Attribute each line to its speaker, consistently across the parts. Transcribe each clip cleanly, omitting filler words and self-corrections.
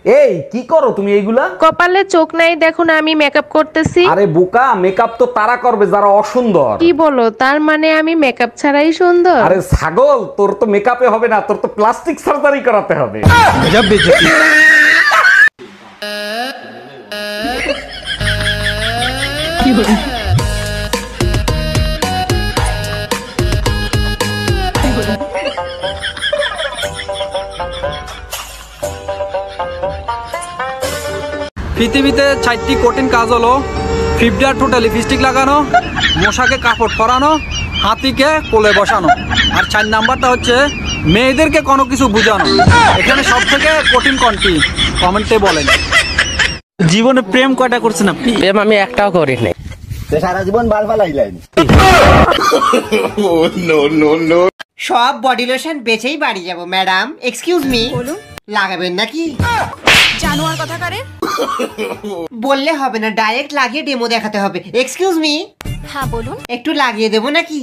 Speaker 1: এই কি করো তুমি এইগুলা?
Speaker 2: কপালে চোখ নাই দেখো না, আমি মেকআপ করতেছি।
Speaker 1: আরে বোকা, মেকআপ তো তারা করবে যারা অসুন্দর।
Speaker 2: কি বলো, তার মানে আমি মেকআপ ছাড়াই সুন্দর?
Speaker 1: আরে ছাগল, তোর তো মেকআপে হবে না, তোর তো প্লাস্টিক সার্জারি করাতে হবে।
Speaker 3: পৃথিবীতে 4টি কঠিন কাজ হলো: 50 ঠোঁটে লিপস্টিক লাগানো, মশাকে কাপড় পরানো, হাতিকে কোলে বসানো, আর 4 নাম্বারটা হচ্ছে মেয়েদেরকে কোনো কিছু বোঝানো। এখানে সব থেকে কঠিন কোনটি? কমেন্টে বলেন।
Speaker 4: জীবনে প্রেম কয়টা করছেন আপনি?
Speaker 5: প্রেম আমি একটাও করি নাই।
Speaker 6: সারা জীবন বাল ফালাইলেন।
Speaker 7: সব বডি লোশন বেচেই বাড়ি যাব ম্যাডাম। এক্সকিউজ মি, লাগাবেন নাকি?
Speaker 8: জানোয়ার কথা কারে
Speaker 7: বললে হবে না, ডাইরেক্ট লাগিয়ে ডেমো দেখাতে হবে। Excuse me.
Speaker 8: হ্যাঁ বলুন।
Speaker 7: একটু লাগিয়ে দেবো নাকি?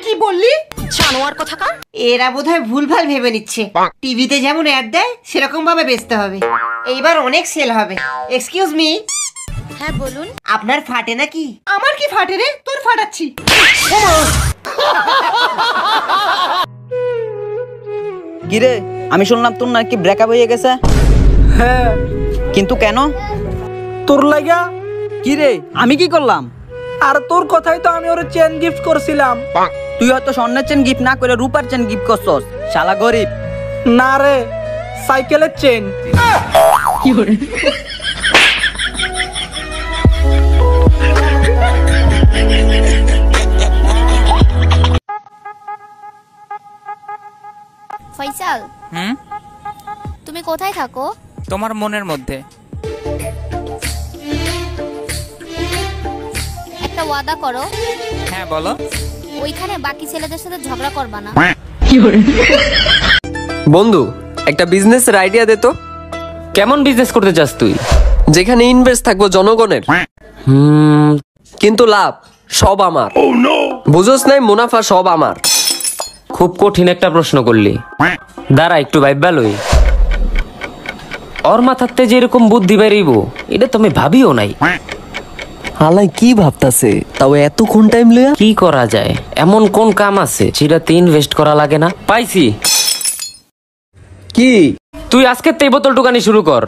Speaker 7: কি বললি?
Speaker 8: জানোয়ার কথা কার?
Speaker 7: এরা বোধহয় ভুলভাল ভেবে নিচ্ছে। টিভিতে যেমন অ্যাড দেয় সেরকম ভাবে বেচতে হবে, এইবার অনেক সেল হবে। Excuse me.
Speaker 8: হ্যাঁ বলুন।
Speaker 7: আপনার ফাটে নাকি? আমার কি ফাটে রে, তোর ফাটাচ্ছি।
Speaker 5: কিরে, আমি শুনলাম তোর নাকি ব্রেকআপ হয়ে গেছে।
Speaker 3: হ্যাঁ,
Speaker 5: কিন্তু কেন?
Speaker 3: তোর লাগা।
Speaker 5: কিরে, আমি কি করলাম?
Speaker 3: আর তোর কথাই তো আমি ওরে চেন গিফট করছিলাম।
Speaker 5: তুই হয়তো স্বর্ণের চেন গিফট না করে রূপার চেন গিফট করছস, শালা গরিব।
Speaker 3: না রে, সাইকেলের চেন।
Speaker 8: ফয়সাল, তুমি কোথায় থাকো?
Speaker 9: তোমার মনের মধ্যে।
Speaker 8: একটা ওয়াদা করো।
Speaker 9: হ্যাঁ বলো।
Speaker 8: ওইখানে বাকি ছেলেদের সাথে ঝগড়া করবা না।
Speaker 10: বন্ধু, একটা বিজনেসের আইডিয়া দে তো।
Speaker 5: কেমন বিজনেস করতে চাস তুই?
Speaker 10: যেখানে ইনভেস্ট থাকবো জনগণের, কিন্তু লাভ সব আমার। বুঝোস নাই, মুনাফা সব আমার।
Speaker 5: খুব কঠিন একটা প্রশ্ন করলি, দাঁড়া একটু ভাইবা লই। ওর মাথাতে যে এরকম বুদ্ধি বেরিব এটা তো আমি ভাবিও নাই।
Speaker 10: হালাই কি ভাবতাছে তাও এতক্ষণ টাইম লয়া?
Speaker 5: কি করা যায়, এমন কোন কাম আছে যেটাতে ইনভেস্ট করা লাগে না? পাইছি।
Speaker 10: কি?
Speaker 5: তুই আজকে এই বোতল টুকানি শুরু কর,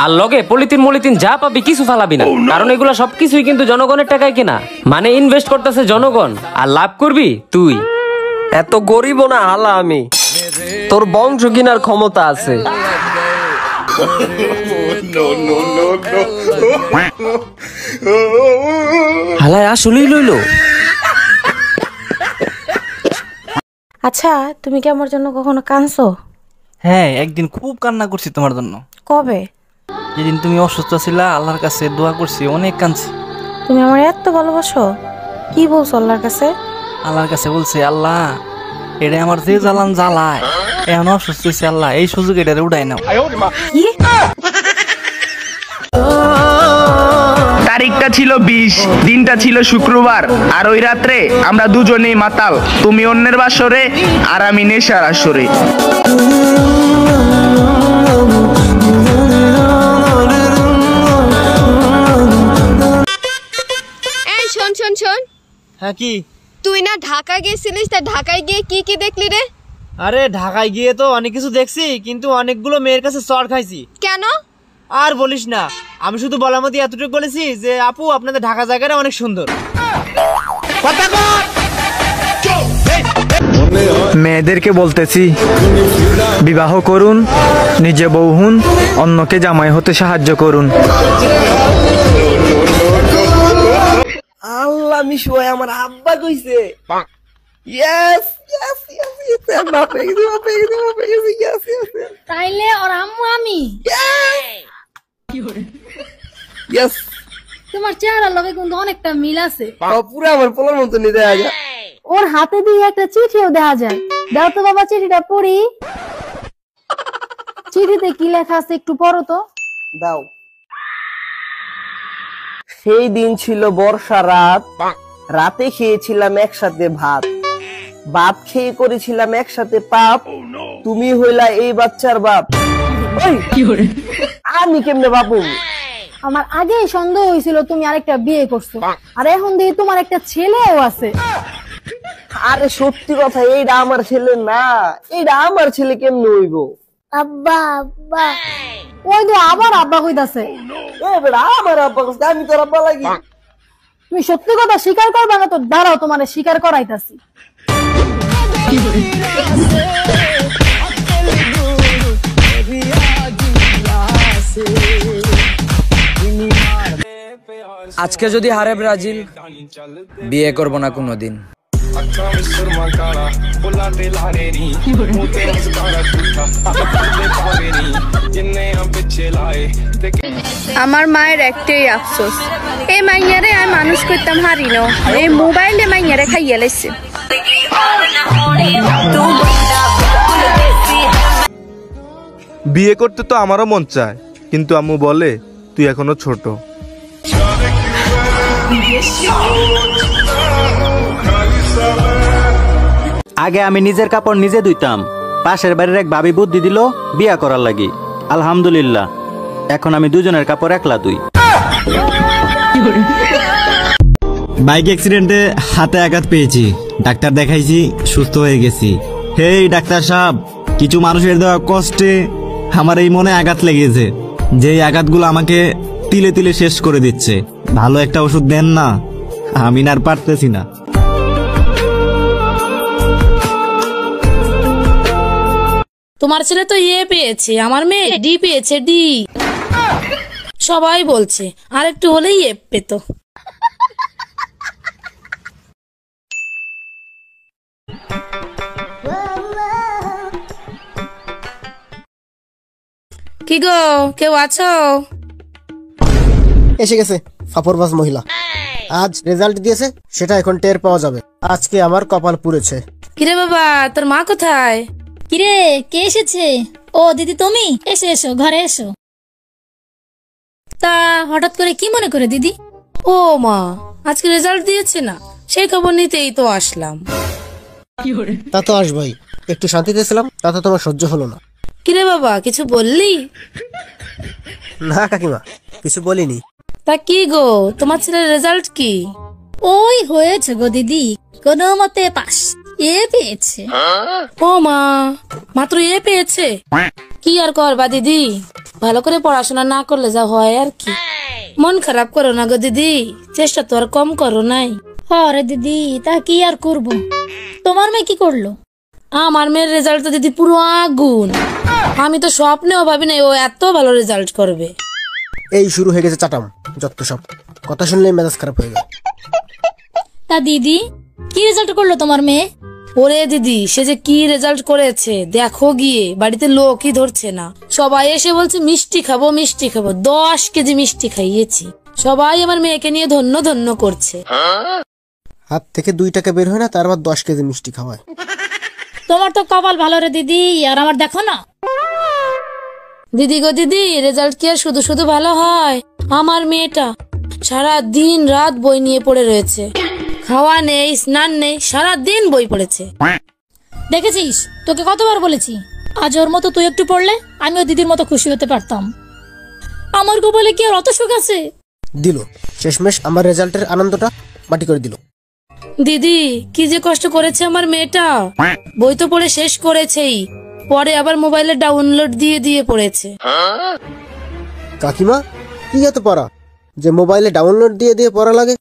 Speaker 5: আর লগে পলিথিন মলিথিন যা পাবি কিছু ফালাবি না, কারণ এগুলা সবকিছুই কিন্তু জনগণের টাকায় কেনা। মানে ইনভেস্ট করতেছে জনগণ, আর লাভ করবি তুই।
Speaker 10: এত গরিব না হালা আমি, তোর বংশ কিনার ক্ষমতা আছে।
Speaker 5: হালায় আসলেই লইলো।
Speaker 2: আচ্ছা, তুমি কি আমার জন্য কখনো কাঁদছো?
Speaker 4: হ্যাঁ, একদিন খুব কান্না করছি তোমার জন্য।
Speaker 2: কবে?
Speaker 4: যেদিন তুমি অসুস্থ ছিলা, আল্লাহর কাছে দোয়া করছি, অনেক কাঁদছি।
Speaker 2: তুমি আমার এত ভালোবাসো? কি বলছো আল্লাহর কাছে?
Speaker 4: আল্লাহর কাছে বলছে, আল্লাহ এটা আমার যে জ্বালান জ্বালায়, এখন অসুস্থ হয়েছে, আল্লাহ এই সুযোগ এটা উঠাই নাও।
Speaker 9: তারিখটা ছিল 20, দিনটা ছিল শুক্রবার, আর ওই রাত্রে আমরা দুজনেই মাতাল। তুমি অন্যের বাসরে আর আমি নেশার আসরে।
Speaker 8: এই শোন শোন শোন।
Speaker 4: হ্যাঁ কি?
Speaker 8: তুই না ঢাকা গেছিলিস, তা ঢাকায় গিয়ে কি কি দেখলি রে?
Speaker 4: আরে ঢাকায় গিয়ে তো অনেক কিছু দেখছি, কিন্তু অনেকগুলো মেয়ের কাছে চড় খাইছি।
Speaker 8: কেন?
Speaker 4: আর বলিস না, আমি শুধু বলার মধ্যে এতটুকু বলেছি যে আপু আপনাদের ঢাকা জায়গাটা অনেক সুন্দর।
Speaker 3: মেয়েদেরকে বলতেছি, বিবাহ করুন, নিজে বউ হন, অন্যকে জামাই হতে সাহায্য করুন।
Speaker 10: আল্লাহ মিশু আমার আব্বা কইছে। ইয়েস ইয়েস ইয়েস, বাপ পেয়ে গেছি, ইয়েস ইয়েস।
Speaker 8: তাইলে ওর আম্মু আমি।
Speaker 10: ইয়েস,
Speaker 8: তোমার চেহারার লগে কিন্তু অনেকটা মিল আছে।
Speaker 10: পুরো আমার পোলার মতো নি দেখা যায়।
Speaker 8: ওর হাতে দিয়ে একটা চিঠিও দেখা যায়। দাও তো বাবা চিঠিটা পড়ি। চিঠিতে কি লেখা আছে একটু পড়ো তো।
Speaker 10: দাও। সেই দিন ছিল বর্ষা রাত, রাতে খেয়েছিলাম একসাথে ভাত, ভাত খেয়ে করেছিলাম একসাথে পাপ, তুমি হইলা এই বাচ্চার বাপ।
Speaker 11: আমি কেমনে বাবু?
Speaker 8: আমার আগেই সন্দেহ হয়েছিল তুমি আরেকটা বিয়ে করছো, আর এখন দেখি তোমার একটা ছেলেও আছে।
Speaker 11: আরে সত্যি কথা, এইটা আমার ছেলে না। এইটা আমার ছেলে কেমনে হইব?
Speaker 8: আব্বা আব্বা, ওই তো আবার আব্বা কইতাছে।
Speaker 11: আমার আব্বা কইছে, আমি তোর আব্বা লাগি?
Speaker 8: তুমি সত্যি কথা স্বীকার করবা না তো দাঁড়াও, তোমার স্বীকার করাইতাছি।
Speaker 12: আজকে যদি হারে ব্রাজিল, বিয়ে করব না কোনোদিন।
Speaker 13: আমার মায়ের একটাই আফসোস, এই মাইয়ারে আমি মানুষ করতাম হারি না, এই মোবাইলে মাইয়ারে খাইয়া লাইছে।
Speaker 14: বিয়ে করতে তো আমারও মন চায়, কিন্তু আম্মু বলে তুই এখনো ছোট।
Speaker 15: আগে আমি নিজের কাপড় নিজে ধুইতাম, পাশের বাড়ির এক ভাবি বুদ্ধি দিল বিয়া করার লাগি। আলহামদুলিল্লাহ, এখন আমি দুজনের কাপড় একলা ধুই।
Speaker 16: বাইক অ্যাক্সিডেন্টে হাতে আঘাত পেয়েছি, ডাক্তার দেখাইছি, সুস্থ হয়ে গেছি। হেই ডাক্তার সাহেব, কিছু মানুষের দেওয়া কষ্টে আমার এই মনে আঘাত লেগেছে, যে আঘাতগুলো আমাকে তিলে তিলে শেষ করে দিচ্ছে। ভালো একটা ওষুধ দেন না, আমি আর পারতেছি না।
Speaker 2: তোমার ছেলে তো ইয়ে পেয়েছে, আমার মেয়ে ডি পেয়েছে, ডি। সবাই বলছে আর একটু হলেই এ পেতো। কি গো, কেউ আছো?
Speaker 17: এসে গেছে ফাপরবাজ মহিলা, আজ রেজাল্ট দিয়েছে, সেটা এখন টের পাওয়া যাবে। আজকে আমার কপাল পুড়েছে।
Speaker 2: কিরে বাবা, তোর মা কোথায়?
Speaker 18: কিরে, কে এসেছে? ও দিদি তুমি, এসো এসো, ঘরে এসো। তা হঠাৎ করে কি মনে করে দিদি?
Speaker 2: ও মা, আজকে রেজাল্ট দিয়েছে না, সেই খবর নিতেই তো আসলাম।
Speaker 17: তা তো আসবই, একটু শান্তিতে ছিলাম, তা তো তোমার সহ্য হলো না।
Speaker 2: কিরে বাবা, কিছু বললি?
Speaker 17: না কাকিমা, কিছু বলিনি।
Speaker 2: তা কি গো, তোমার ছেলের রেজাল্ট কি?
Speaker 18: ওই হয়েছে গো দিদি, কোনো মতে পাস, এ পেয়েছে।
Speaker 2: ও মা, মাত্র এ পেয়েছে? কি আর করবা দিদি, ভালো করে পড়াশোনা না করলে যা হয় আর কি। মন খারাপ করো না গো দিদি, চেষ্টা তো আর কম করো নাই।
Speaker 18: আরে দিদি, তা কি আর করব। তোমার মেয়ে কি করলো?
Speaker 2: আমার মেয়ের রেজাল্ট তো দিদি পুরো আগুন। আমি তো স্বপ্নেও ভাবি নাই ও এত ভালো রেজাল্ট করবে।
Speaker 17: এই শুরু হয়ে গেছে চাটাম, যত সব কথা শুনলেই মেজাজ খারাপ হয়ে যায়।
Speaker 18: তা দিদি, কি রেজাল্ট করলো তোমার মেয়ে?
Speaker 2: ওরে দিদি, সে যে কি রেজাল্ট করেছে দেখো গিয়ে, বাড়িতে লোকই ধরছে না। সবাই এসে বলছে মিষ্টি খাবো মিষ্টি খাবো, 10 কেজি মিষ্টি খাইয়েছি। সবাই আমার মেয়েকে নিয়ে ধন্য ধন্য করছে।
Speaker 17: হাত থেকে 2 টাকা বের হয় না, তার আবার 10 কেজি মিষ্টি খাওয়ায়।
Speaker 18: তোমার তো কপাল ভালো রে দিদি, আর আমার দেখো না।
Speaker 2: দিদি গো দিদি, রেজাল্ট কি আর শুধু শুধু ভালো হয়? আমার মেয়েটা সারা দিন রাত বই নিয়ে পড়ে রয়েছে, খাওয়া নেই, স্নান নেই, সারা দিন বই পড়েছে।
Speaker 18: দেখেছিস, তোকে কতবার বলেছি, আজ ওর মতো তুই একটু পড়লে আমিও দিদির মতো খুশি হতে পারতাম। আমার গো বলে কি আর অত সুখ আছে?
Speaker 17: দিল শেষমেশ আমার রেজাল্টের আনন্দটা মাটি করে দিল।
Speaker 2: দিদি, কি যে কষ্ট করেছে আমার মেয়েটা, বই তো পড়ে শেষ করেছেই, পরে আবার মোবাইলে ডাউনলোড দিয়ে দিয়ে পড়েছে।
Speaker 17: কাকিমা, কি এত পড়া যে মোবাইলে ডাউনলোড দিয়ে দিয়ে পড়া লাগে?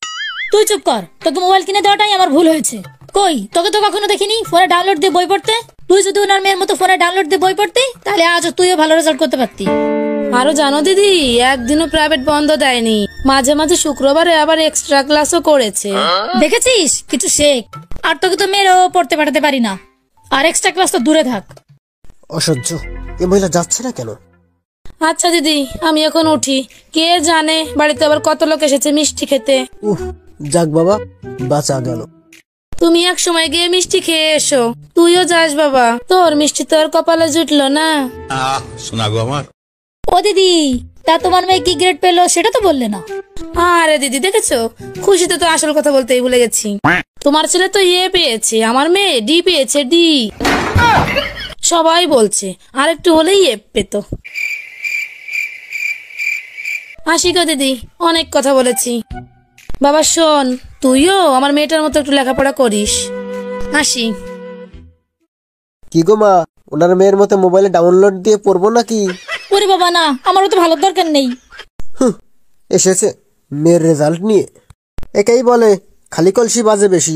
Speaker 18: তুই চুপ কর, তোকে মোবাইল কিনে দেওয়াটাই আমার ভুল হয়েছে। কই, তোকে তো কখনো দেখিনি ফোনে ডাউনলোড দিয়ে বই পড়তে। তুই যদি ওনার মেয়ের মতো ফোনে ডাউনলোড দিয়ে বই পড়তি, তাহলে আজও তুইও ভালো রেজাল্ট করতে পারতি।
Speaker 2: আরো জানো দিদি, একদিনও প্রাইভেট বন্ধ দেয়নি, মাঝে মাঝে শুক্রবারে আবার এক্সট্রা ক্লাসও করেছে।
Speaker 18: দেখেছিস, কিছু শেখ। আর তোকে তো মেয়েরও পড়তে পাঠাতে পারি না, আর এক্সট্রা ক্লাস তো দূরে থাক।
Speaker 17: অসহ্য, এ মহিলা যাচ্ছে না কেন?
Speaker 2: আচ্ছা দিদি, আমি এখন উঠি, কে জানে বাড়িতে আবার কত লোক এসেছে মিষ্টি খেতে।
Speaker 17: যাক বাবা, বাঁচা গেল।
Speaker 2: তুমি এক সময় গিয়ে মিষ্টি খেয়ে এসো, তুইও যাস বাবা, তোর মিষ্টি তো আর কপালে জুটলো না।
Speaker 19: শোনা গো আমার।
Speaker 18: ও দিদি, তা তোমার মেয়ে কি গ্রেড পেলো সেটা তো বললে না।
Speaker 2: আরে দিদি, দেখেছো, খুশিতে তো আসল কথা বলতেই ভুলে গেছি। তোমার ছেলে তো ইয়ে পেয়েছে, আমার মেয়ে ডি পেয়েছে, ডি। সবাই বলছে আর একটু হলেই এফ পেত। আসি গো দিদি, অনেক কথা বলেছি। বাবা শোন, তুইও আমার মেয়েটার মতো একটু লেখাপড়া করিস। আসি।
Speaker 17: কি গো মা, ওনার মেয়ের মতো মোবাইলে ডাউনলোড দিয়ে পড়বো নাকি?
Speaker 18: ওরে বাবা না, আমারও তো ভালো দরকার নেই।
Speaker 17: এসেছে মেয়ের রেজাল্ট নিয়ে, একাই বলে খালি কলসি বাজে বেশি।